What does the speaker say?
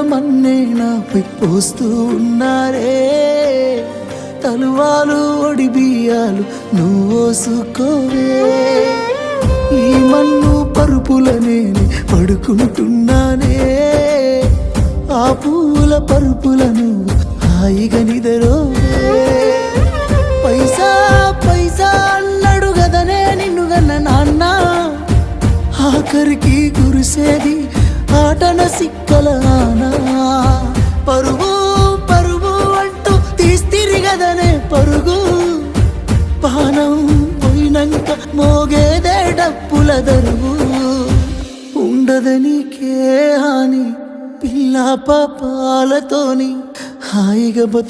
మన్నే నాపై పోస్తూ ఉన్నారే. తలువాలు ఒడి బియ్యాలు నువ్వోసుకోవే. ఈ మన్ను పరుపుల నేను పడుకుంటున్నానే. ఆ పూల పరుపులను హాయిగా నిదరోవే. పైసా పైసా అన్నాడు గదనే నిన్ను గన్న నాన్న. ఆఖరికి కురిసేది ఆటన సిక్కల ఆనా. పరుగు పరుగు అంటూ తీస్తిరి గదనే పరుగు. పానం పోయినంక మోగేదే డప్పుల దరువు. ఉండదనికే హాని పిల్ల పాపాలతోని హాయిగా బతు